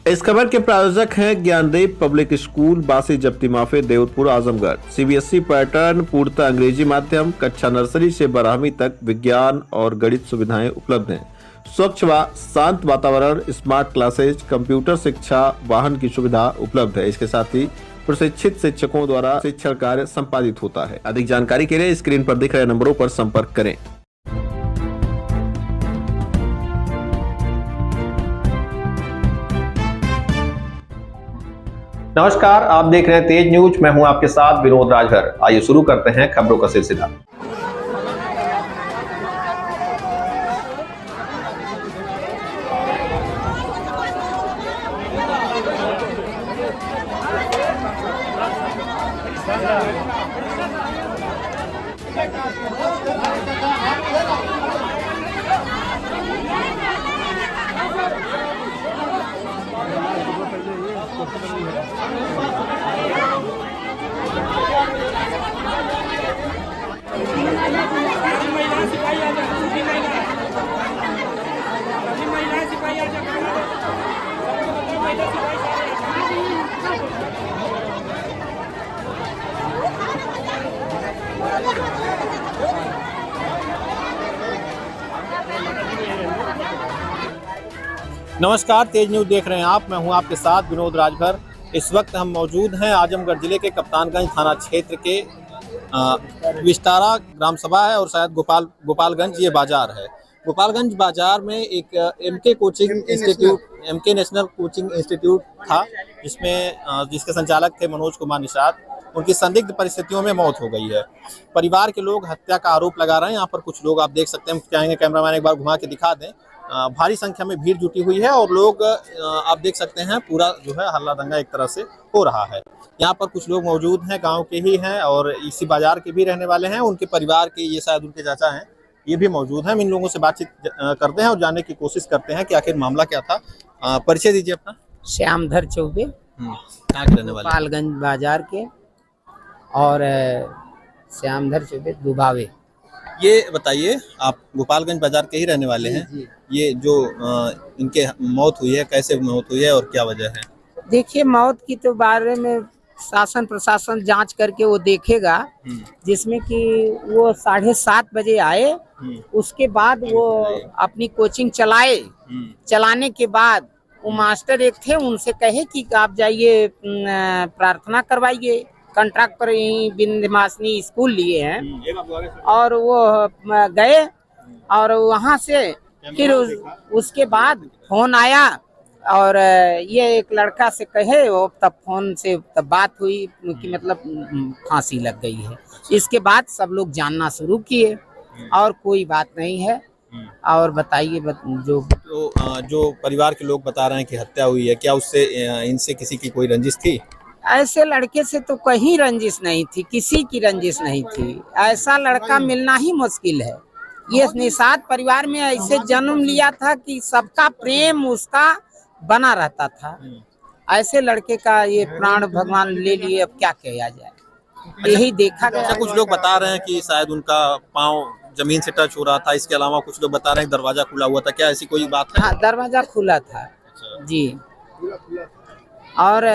इस खबर के प्रायोजक हैं ज्ञानदीप पब्लिक स्कूल, बासी जप्ती माफी, देवतपुर, आजमगढ़। सीबीएसई पैटर्न, पूर्णतः अंग्रेजी माध्यम, कक्षा नर्सरी से 12वीं तक विज्ञान और गणित सुविधाएं उपलब्ध हैं। स्वच्छ व शांत वातावरण, स्मार्ट क्लासेज, कंप्यूटर शिक्षा, वाहन की सुविधा उपलब्ध है। इसके साथ ही प्रशिक्षित शिक्षकों द्वारा शिक्षण कार्य संपादित होता है। अधिक जानकारी के लिए स्क्रीन पर दिख रहे नंबरों पर संपर्क करें। नमस्कार, आप देख रहे हैं तेज न्यूज। मैं हूं आपके साथ विनोद राजभर। आइए शुरू करते हैं खबरों का सिलसिला। नमस्कार, तेज न्यूज देख रहे हैं आप। मैं हूं आपके साथ विनोद राजभर। इस वक्त हम मौजूद हैं आजमगढ़ जिले के कप्तानगंज थाना क्षेत्र के विस्तारा ग्राम सभा है और शायद गोपालगंज ये बाजार है। गोपालगंज बाजार में एक MK coaching institute, MK national coaching institute था, जिसके संचालक थे मनोज कुमार निषाद। उनकी संदिग्ध परिस्थितियों में मौत हो गई है। परिवार के लोग हत्या का आरोप लगा रहे हैं। यहाँ पर कुछ लोग आप देख सकते हैं, चाहेंगे कैमरामैन एक बार घुमा के दिखा दें। भारी संख्या में भीड़ जुटी हुई है और लोग आप देख सकते हैं पूरा जो है हल्ला दंगा एक तरह से हो रहा है। यहाँ पर कुछ लोग मौजूद हैं, गांव के ही हैं और इसी बाजार के भी रहने वाले हैं। उनके परिवार के, ये शायद उनके चाचा हैं, ये भी मौजूद हैं। हम इन लोगों से बातचीत करते हैं और जानने की कोशिश करते हैं कि आखिर मामला क्या था। परिचय दीजिए अपना। श्यामधर चौबे, कहाँ के रहने वाले? गोपालगंज बाजार के। और श्यामधर चौबे दुबावे। ये बताइए, आप गोपालगंज बाजार के ही रहने वाले हैं? जी। ये जो इनके मौत हुई है, कैसे मौत हुई है और क्या वजह है? देखिए, मौत की तो बारे में शासन प्रशासन जांच करके वो देखेगा, जिसमें कि वो 7:30 बजे आए। उसके बाद वो अपनी कोचिंग चलाए। चलाने के बाद वो मास्टर एक थे, उनसे कहे कि आप जाइए प्रार्थना करवाइए। कॉन्ट्रैक्ट पर ही विंध्यवासिनी स्कूल लिए हैं और वो गए और वहाँ से फिर उसके बाद फोन आया और ये एक लड़का से कहे, वो तब फोन से तब बात हुई कि मतलब फांसी लग गई है। इसके बाद सब लोग जानना शुरू किए और कोई बात नहीं है। और बताइए जो परिवार के लोग बता रहे हैं कि हत्या हुई है, क्या उससे इनसे किसी की कोई रंजिश थी? ऐसे लड़के से तो कहीं रंजिश नहीं थी, किसी की रंजिश नहीं थी। ऐसा लड़का मिलना ही मुश्किल है। ये निषाद परिवार में ऐसे जन्म लिया था कि सबका प्रेम उसका बना रहता था। ऐसे लड़के का ये प्राण भगवान ले लिए, अब क्या किया जाए, यही देखा गया। अच्छा, कुछ लोग बता रहे हैं कि शायद उनका पाँव जमीन से टच हो रहा था। इसके अलावा कुछ लोग बता रहे हैं दरवाजा खुला हुआ था। क्या ऐसी कोई बात है? हाँ, दरवाजा खुला था जी। और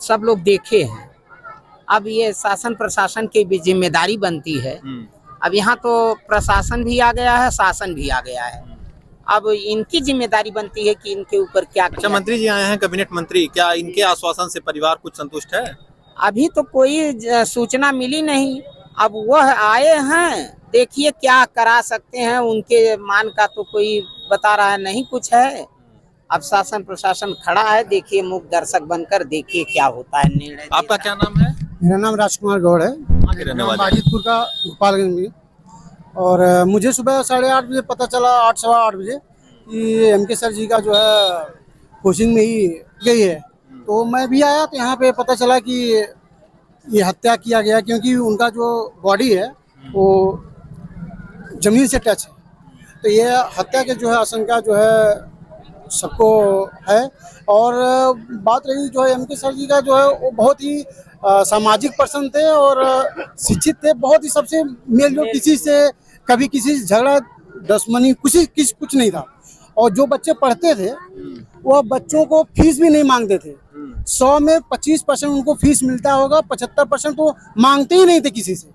सब लोग देखे हैं। अब ये शासन प्रशासन की भी जिम्मेदारी बनती है। अब यहाँ तो प्रशासन भी आ गया है, शासन भी आ गया है। अब इनकी जिम्मेदारी बनती है कि इनके ऊपर क्या। अच्छा, मंत्री जी आए हैं, कैबिनेट मंत्री, क्या इनके आश्वासन से परिवार कुछ संतुष्ट है? अभी तो कोई सूचना मिली नहीं। अब वह आए हैं, देखिए क्या करा सकते हैं। उनके मान का तो कोई बता रहा है नहीं कुछ है। अब शासन प्रशासन खड़ा है, देखिए मूक दर्शक बनकर देखिए क्या होता है निर्णय। आपका क्या नाम है? मेरा नाम राजकुमार गौड़ है, बाजितपुर का, गोपालगंज में। और मुझे सुबह 8:30 बजे पता चला, 8 सवा 8 बजे, कि एमके सर जी का जो है कोचिंग में ही गई है। तो मैं भी आया तो यहाँ पे पता चला कि ये हत्या किया गया, क्योंकि उनका जो बॉडी है वो जमीन से टच है। तो ये हत्या के जो है आशंका जो है सबको है। और बात रही जो है एमके सर जी का, जो है वो बहुत ही सामाजिक पर्सन थे और शिक्षित थे, बहुत ही सबसे मेल जोल, किसी से कभी किसी से झगड़ा दुश्मनी कुछ नहीं था। और जो बच्चे पढ़ते थे वह बच्चों को फीस भी नहीं मांगते थे। 100 में 25% उनको फीस मिलता होगा, 75% तो मांगते ही नहीं थे किसी से।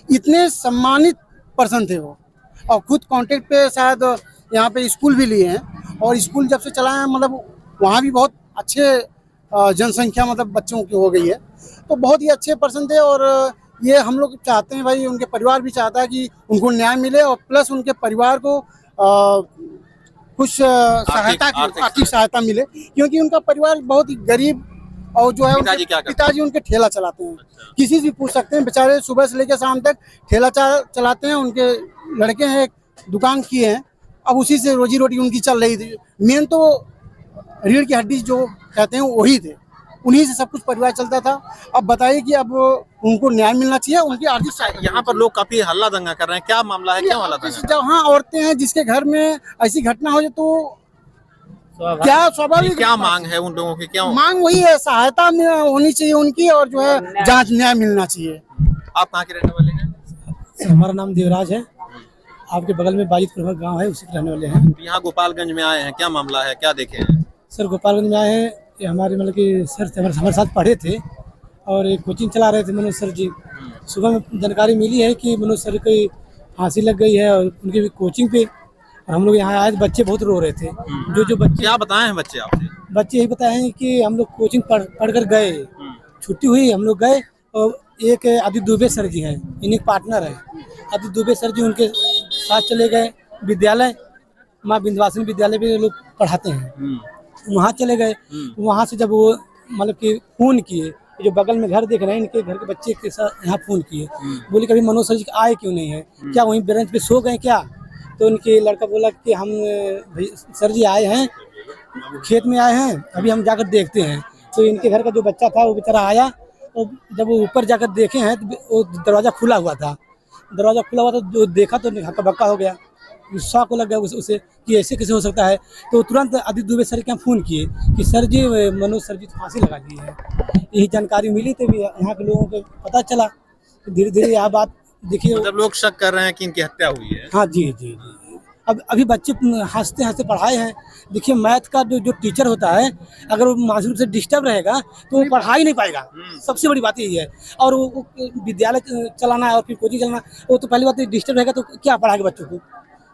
इतने सम्मानित पर्सन थे वो। और खुद कॉन्ट्रैक्ट पे शायद यहाँ पे स्कूल भी लिए हैं, और स्कूल जब से चला है मतलब वहाँ भी बहुत अच्छे जनसंख्या मतलब बच्चों की हो गई है। तो बहुत ही अच्छे पर्सन थे, और ये हम लोग चाहते हैं भाई, उनके परिवार भी चाहता है कि उनको न्याय मिले, और प्लस उनके परिवार को कुछ सहायता की आर्थिक सहायता मिले, क्योंकि उनका परिवार बहुत ही गरीब, और जो है पिताजी उनके ठेला चलाते हैं। किसी से भी पूछ सकते हैं, बेचारे सुबह से लेकर शाम तक ठेला चलाते हैं। उनके लड़के हैं, एक दुकान किए हैं, अब उसी से रोजी रोटी उनकी चल रही थी। मेन तो रीढ़ की हड्डी जो कहते हैं वही थे, उन्हीं से सब कुछ परिवार चलता था। अब बताइए कि अब उनको न्याय मिलना चाहिए, उनकी आर्थिक सहायता। यहाँ पर लोग काफी हल्ला दंगा कर रहे हैं, क्या मामला है, क्या हल्ला दंगा? जहाँ औरतें हैं जिसके घर में ऐसी घटना हो जाए तो क्या स्वाभाविक क्या मांग है उन लोगों की? क्या मांग वही है, सहायता होनी चाहिए उनकी, और जो है जांच न्याय मिलना चाहिए। आप कहाँ के रहने वाले हैं? हमारा नाम देवराज है, आपके बगल में बाजितपुर गांव है, उसी के रहने वाले हैं। यहाँ गोपालगंज में आए हैं, क्या मामला है, क्या देखे हैं? सर गोपालगंज में आए हैं, ये हमारे मतलब कि सर हमारे साथ पढ़े थे और एक कोचिंग चला रहे थे मनोज सर जी। सुबह में जानकारी मिली है कि मनोज सर की फांसी लग गई है, और उनकी भी कोचिंग पे हम लोग यहाँ आए, बच्चे बहुत रो रहे थे। जो बच्चे क्या बताए हैं बच्चे आपसे? बच्चे यही बताए हैं कि हम लोग कोचिंग पढ़ कर गए, छुट्टी हुई, हम लोग गए, और एक आदित्य दुबे सर जी हैं, इन्हीं पार्टनर है। आदित्य दुबे सर जी उनके साथ चले गए विद्यालय, माँ विंध्यवासिनी विद्यालय में लोग पढ़ाते हैं, वहाँ चले गए। वहाँ से जब वो मतलब कि फ़ोन किए, जो बगल में घर देख रहे हैं इनके घर के बच्चे के साथ यहाँ फ़ोन किए, बोले कभी मनोज सर जी आए क्यों नहीं है, क्या वहीं बेंच पे सो गए क्या? तो उनके लड़का बोला कि हम सर जी आए हैं, खेत में आए हैं, अभी हम जाकर देखते हैं। तो इनके घर का जो बच्चा था वो बेचारा आया, और जब वो ऊपर जाकर देखे हैं तो वो दरवाज़ा खुला हुआ था। तो जो देखा तो हक्का बक्का हो गया, शौक को लग गया उसे कि ऐसे कैसे हो सकता है। तो तुरंत आदित्य दुबे सर के यहाँ फ़ोन किए कि सर जी मनोज सर जी फांसी लगा दी है। यही जानकारी मिली तो यहाँ के लोगों को पता चला। धीरे धीरे यह बात देखिए, मतलब लोग शक कर रहे हैं कि इनकी हत्या हुई है। हाँ जी जी जी। अब अभी बच्चे हंसते हंसते पढ़ाए हैं। देखिए मैथ का जो टीचर होता है, अगर वो मानसिक रूप से डिस्टर्ब रहेगा तो वो पढ़ा ही नहीं पाएगा। सबसे बड़ी बात यही है। और वो विद्यालय चलाना है और फिर कोचिंग चलाना, वो तो पहली बात डिस्टर्ब रहेगा तो क्या पढ़ाएगा बच्चों को?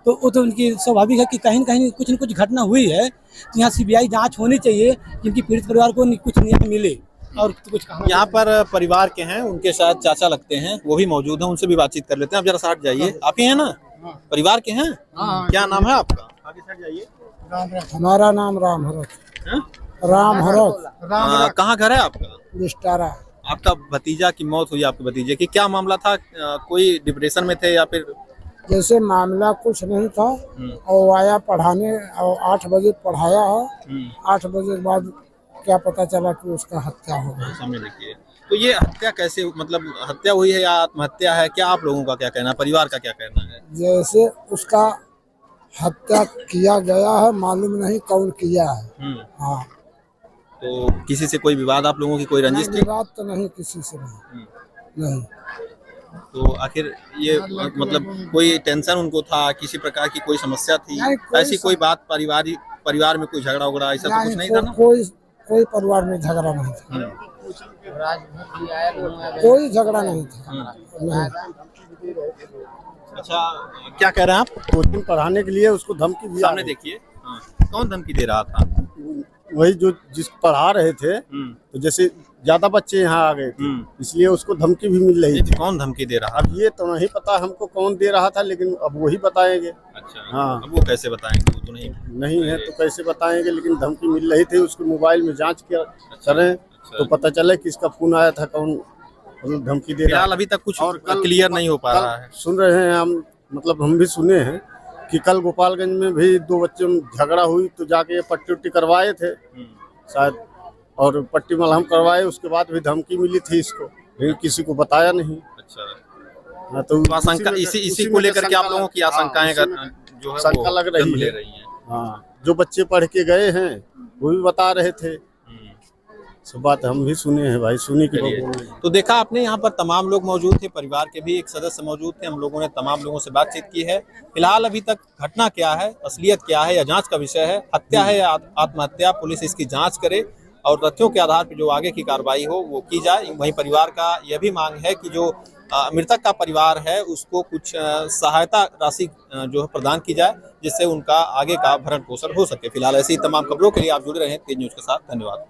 तो वो तो उनकी स्वाभाविक है कि कहीं न कहीं कुछ न कुछ घटना हुई है। तो यहाँ CBI जाँच होनी चाहिए, जिनकी पीड़ित परिवार को कुछ न्याय मिले। और कुछ यहाँ पर परिवार के हैं, उनके साथ चाचा लगते हैं, वो भी मौजूद हैं, उनसे भी बातचीत कर लेते हैं। आप जरा साथ जाइए, आप ही हैं ना, परिवार के हैं? क्या नाम है आपका? आगे साथ जाइए। हमारा नाम राम हरत। कहाँ घर है आपका? बिस्तारा। आपका भतीजा की मौत हुई, आपके भतीजे की, क्या मामला था? कोई डिप्रेशन में थे या फिर? जैसे मामला कुछ नहीं था, और आया पढ़ाने, और 8 बजे पढ़ाया है। 8 बजे के बाद क्या पता चला कि उसका हत्या हो गई। समझ लीजिए। तो ये हत्या कैसे, मतलब हत्या हुई है या आत्महत्या है, क्या आप लोगों का क्या कहना है, परिवार का क्या कहना है? जैसे उसका हत्या किया गया है, मालूम नहीं कौन किया है। हाँ। तो किसी से कोई विवाद आप लोगों की, कोई रंजिश थी? विवाद तो नहीं, किसी से नहीं। तो आखिर ये मतलब कोई टेंशन उनको था, किसी प्रकार की कोई समस्या थी, ऐसी कोई बात परिवार में कोई झगड़ा उगड़ा ऐसा तो कुछ नहीं था ना? कोई परिवार में झगड़ा नहीं था। कोई झगड़ा नहीं था। अच्छा, क्या कह रहे हैं आप? कोचिंग पढ़ाने के लिए उसको धमकी दिया। सामने देखिए। कौन धमकी दे रहा था? वही जो जिस पढ़ा रहे थे, तो जैसे ज्यादा बच्चे यहाँ आ गए थे, इसलिए उसको धमकी भी मिल रही थी। कौन धमकी दे रहा? अब ये तो नहीं पता हमको कौन दे रहा था, लेकिन अब वही बताएंगे। अच्छा। हाँ। अब वो कैसे बताएंगे? वो तो नहीं है तो कैसे बताएंगे, लेकिन धमकी मिल रही थी। उसके मोबाइल में जांच किया करें तो पता चले किसका फोन आया था, कौन धमकी दे रहा है। अभी तक कुछ क्लियर नहीं हो पा रहा है। सुन रहे हैं हम, मतलब हम भी सुने हैं कि कल गोपालगंज में भी 2 बच्चों में झगड़ा हुई, तो जाके पट्टी उट्टी करवाए थे शायद, और पट्टी मलहम करवाए, उसके बाद भी धमकी मिली थी इसको, लेकिन किसी को बताया नहीं। अच्छा। तो आशंका इसी को लेकर के आप लोगों की आशंकाएं जो है शंका लग रही है। हाँ, जो बच्चे पढ़ के गए हैं वो भी बता रहे थे सब बात हम भी सुने हैं भाई, सुनी की चलिए। तो देखा आपने, यहाँ पर तमाम लोग मौजूद थे, परिवार के भी एक सदस्य मौजूद थे। हम लोगों ने तमाम लोगों से बातचीत की है। फिलहाल अभी तक घटना क्या है, असलियत क्या है, या जांच का विषय है, हत्या है या आत्महत्या, पुलिस इसकी जांच करे और तथ्यों के आधार पर जो आगे की कार्रवाई हो वो की जाए। वहीं परिवार का यह भी मांग है कि जो मृतक का परिवार है उसको कुछ सहायता राशि जो है प्रदान की जाए, जिससे उनका आगे का भरण पोषण हो सके। फिलहाल ऐसी तमाम खबरों के लिए आप जुड़े रहें तेज न्यूज के साथ। धन्यवाद।